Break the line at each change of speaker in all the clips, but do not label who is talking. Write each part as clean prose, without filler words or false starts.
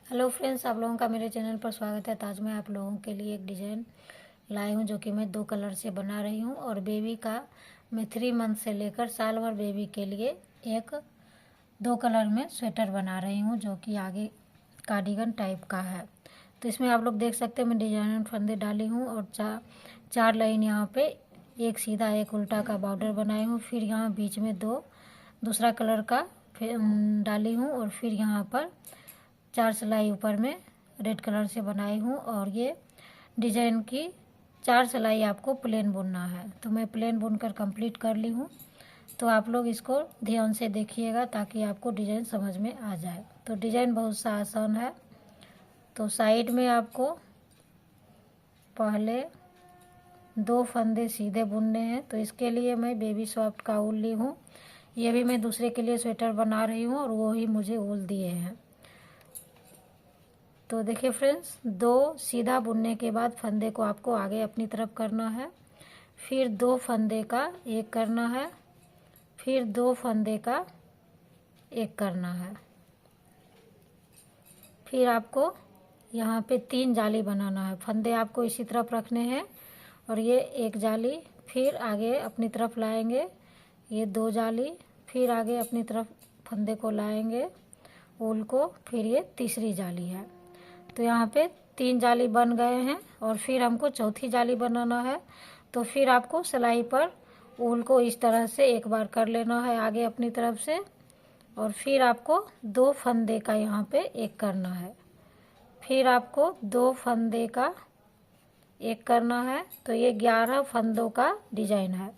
Hello friends, आप लोगों का मेरे चैनल पर स्वागत है। तो आज मैं आप लोगों के लिए एक डिज़ाइन लाई हूँ जो कि मैं 2 कलर से बना रही हूँ। और बेबी का मैं 3 मंथ से लेकर साल भर बेबी के लिए एक 2 कलर में स्वेटर बना रही हूँ जो कि आगे कार्डिगन टाइप का है। तो इसमें आप लोग देख सकते हैं मैं डिजाइन फंदे डाली हूँ और चार लाइन यहाँ पे एक सीधा एक उल्टा का बॉर्डर बनाई हूँ। फिर यहाँ बीच में दूसरा कलर का डाली हूँ और फिर यहाँ पर 4 सिलाई ऊपर में रेड कलर से बनाई हूँ। और ये डिजाइन की 4 सिलाई आपको प्लेन बुनना है। तो मैं प्लेन बुनकर कंप्लीट कर ली हूँ। तो आप लोग इसको ध्यान से देखिएगा ताकि आपको डिजाइन समझ में आ जाए। तो डिजाइन बहुत सा आसान है। तो साइड में आपको पहले 2 फंदे सीधे बुनने हैं। तो इसके लिए मैं बेबी सॉफ्ट का ऊल ली हूँ। ये भी मैं दूसरे के लिए स्वेटर बना रही हूँ और वो ही मुझे ऊल दिए हैं। तो देखिए फ्रेंड्स, 2 सीधा बुनने के बाद फंदे को आपको आगे अपनी तरफ करना है। फिर 2 फंदे का एक करना है। फिर 2 फंदे का एक करना है। फिर आपको यहाँ पे 3 जाली बनाना है। फंदे आपको इसी तरफ रखने हैं और ये एक जाली, फिर आगे अपनी तरफ लाएंगे, ये 2 जाली, फिर आगे अपनी तरफ फंदे को लाएंगे ऊल को, फिर ये तीसरी जाली है। तो यहाँ पे 3 जाली बन गए हैं और फिर हमको चौथी जाली बनाना है। तो फिर आपको सिलाई पर ऊल को इस तरह से एक बार कर लेना है आगे अपनी तरफ से और फिर आपको 2 फंदे का यहाँ पे एक करना है। फिर आपको 2 फंदे का एक करना है। तो ये 11 फंदों का डिजाइन है।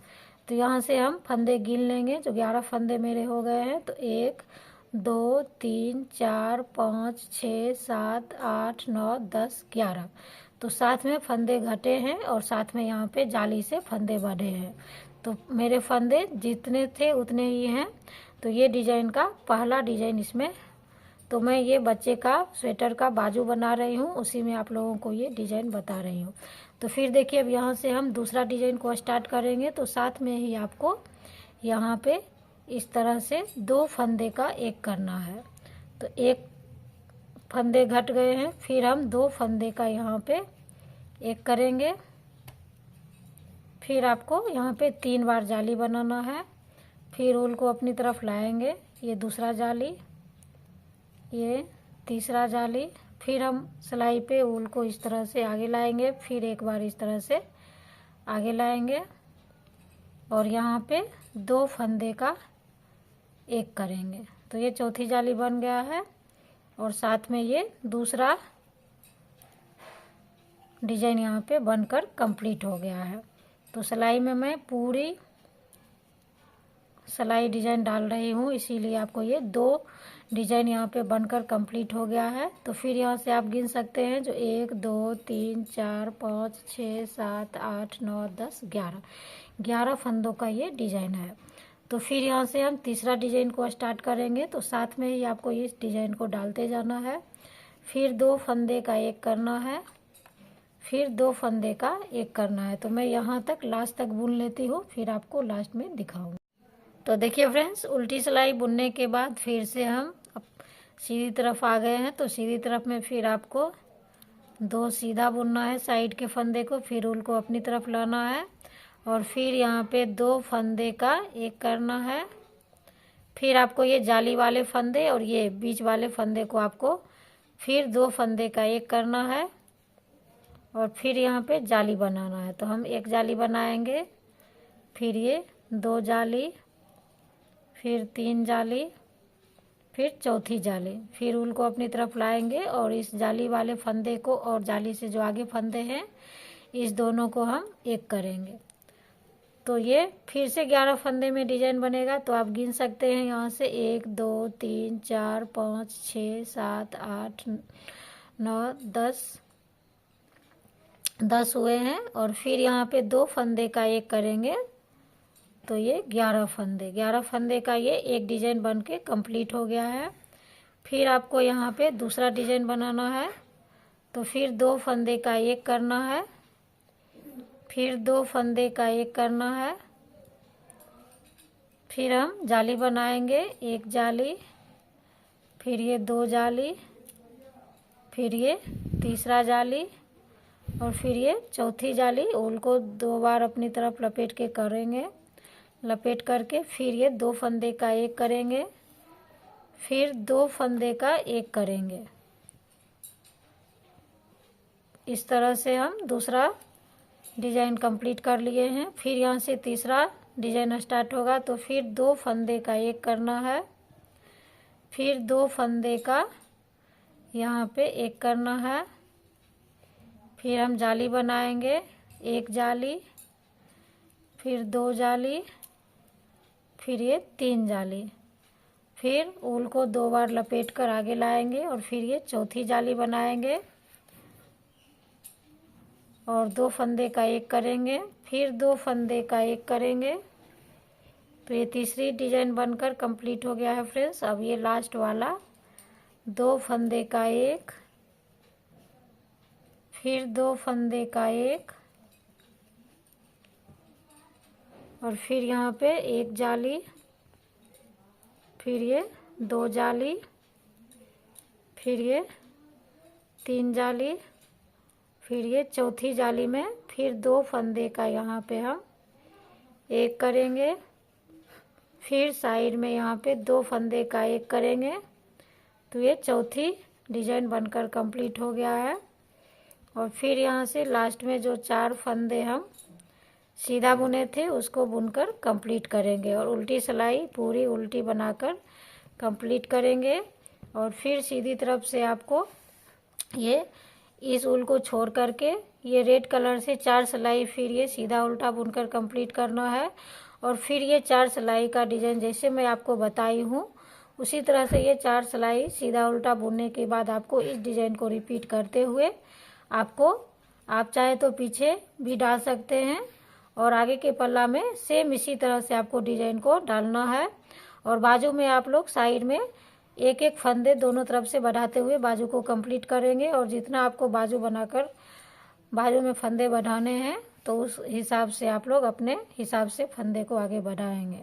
तो यहाँ से हम फंदे गिन लेंगे। जो 11 फंदे मेरे हो गए हैं तो 1 2 3 4 5 6 7 8 9 10 11। तो साथ में फंदे घटे हैं और साथ में यहाँ पे जाली से फंदे बढ़े हैं। तो मेरे फंदे जितने थे उतने ही हैं। तो ये डिजाइन का पहला डिजाइन इसमें, तो मैं ये बच्चे का स्वेटर का बाजू बना रही हूँ, उसी में आप लोगों को ये डिजाइन बता रही हूँ। तो फिर देखिए अब यहाँ से हम दूसरा डिजाइन को स्टार्ट करेंगे। तो साथ में ही आपको यहाँ पे इस तरह से 2 फंदे का एक करना है। तो एक फंदे घट गए हैं, फिर हम 2 फंदे का यहाँ पे एक करेंगे। फिर आपको यहाँ पे 3 बार जाली बनाना है। फिर ऊल को अपनी तरफ लाएंगे, ये दूसरा जाली, ये तीसरा जाली, फिर हम सिलाई पे ऊल को इस तरह से आगे लाएंगे, फिर एक बार इस तरह से आगे लाएंगे और यहाँ पे 2 फंदे का एक करेंगे। तो ये चौथी जाली बन गया है और साथ में ये दूसरा डिजाइन यहाँ पे बनकर कंप्लीट हो गया है। तो सिलाई में मैं पूरी सिलाई डिजाइन डाल रही हूँ, इसीलिए आपको ये 2 डिजाइन यहाँ पे बनकर कंप्लीट हो गया है। तो फिर यहाँ से आप गिन सकते हैं जो 1 2 3 4 5 6 7 8 9 10 11 फंदों का ये डिजाइन है। तो फिर यहाँ से हम तीसरा डिजाइन को स्टार्ट करेंगे। तो साथ में ही आपको इस डिजाइन को डालते जाना है। फिर 2 फंदे का एक करना है, फिर 2 फंदे का एक करना है। तो मैं यहाँ तक लास्ट तक बुन लेती हूँ, फिर आपको लास्ट में दिखाऊंगी। तो देखिए फ्रेंड्स, उल्टी सिलाई बुनने के बाद फिर से हम सीधी तरफ आ गए हैं। तो सीधी तरफ में फिर आपको 2 सीधा बुनना है साइड के फंदे को, फिर ऊल को अपनी तरफ लाना है और फिर यहाँ पे 2 फंदे का एक करना है। फिर आपको ये जाली वाले फंदे और ये बीच वाले फंदे को आपको फिर 2 फंदे का एक करना है और फिर यहाँ पे जाली बनाना है। तो हम एक जाली बनाएंगे, फिर ये 2 जाली, फिर 3 जाली, फिर चौथी जाली, फिर ऊल को अपनी तरफ लाएंगे और इस जाली वाले फंदे को और जाली से जो आगे फंदे हैं इस दोनों को हम एक करेंगे। तो ये फिर से 11 फंदे में डिजाइन बनेगा। तो आप गिन सकते हैं यहाँ से 1 2 3 4 5 6 7 8 9 10 हुए हैं और फिर यहाँ पे 2 फंदे का एक करेंगे। तो ये 11 फंदे का ये एक डिजाइन बन के कंप्लीट हो गया है। फिर आपको यहाँ पे दूसरा डिजाइन बनाना है। तो फिर 2 फंदे का एक करना है, फिर 2 फंदे का एक करना है, फिर हम जाली बनाएंगे, एक जाली, फिर ये 2 जाली, फिर ये तीसरा जाली और फिर ये चौथी जाली। ऊल को 2 बार अपनी तरफ लपेट के करेंगे, लपेट करके फिर ये 2 फंदे का एक करेंगे, फिर 2 फंदे का एक करेंगे। इस तरह से हम दूसरा डिजाइन कंप्लीट कर लिए हैं। फिर यहाँ से तीसरा डिजाइन स्टार्ट होगा, तो फिर 2 फंदे का एक करना है, फिर 2 फंदे का यहाँ पे एक करना है। फिर हम जाली बनाएंगे, 1 जाली, फिर 2 जाली, फिर ये 3 जाली। फिर ऊल को 2 बार लपेट कर आगे लाएंगे और फिर ये चौथी जाली बनाएंगे और 2 फंदे का एक करेंगे, फिर 2 फंदे का एक करेंगे। तो ये तीसरी डिजाइन बनकर कंप्लीट हो गया है फ्रेंड्स। अब ये लास्ट वाला 2 फंदे का एक, फिर 2 फंदे का एक और फिर यहाँ पे 1 जाली, फिर ये 2 जाली, फिर ये 3 जाली, फिर ये चौथी जाली में फिर 2 फंदे का यहाँ पे हम एक करेंगे, फिर साइड में यहाँ पे 2 फंदे का एक करेंगे। तो ये चौथी डिजाइन बनकर कंप्लीट हो गया है। और फिर यहाँ से लास्ट में जो 4 फंदे हम सीधा बुने थे उसको बुनकर कंप्लीट करेंगे और उल्टी सिलाई पूरी उल्टी बनाकर कंप्लीट करेंगे। और फिर सीधी तरफ से आपको ये इस ऊल को छोड़ करके ये रेड कलर से 4 सिलाई फिर ये सीधा उल्टा बुनकर कंप्लीट करना है। और फिर ये 4 सिलाई का डिजाइन जैसे मैं आपको बताई हूँ उसी तरह से ये 4 सिलाई सीधा उल्टा बुनने के बाद आपको इस डिजाइन को रिपीट करते हुए आपको, आप चाहे तो पीछे भी डाल सकते हैं और आगे के पल्ला में सेम इसी तरह से आपको डिजाइन को डालना है। और बाजू में आप लोग साइड में एक एक फंदे दोनों तरफ से बढ़ाते हुए बाजू को कंप्लीट करेंगे। और जितना आपको बाजू बनाकर बाजू में फंदे बढ़ाने हैं तो उस हिसाब से आप लोग अपने हिसाब से फंदे को आगे बढ़ाएंगे।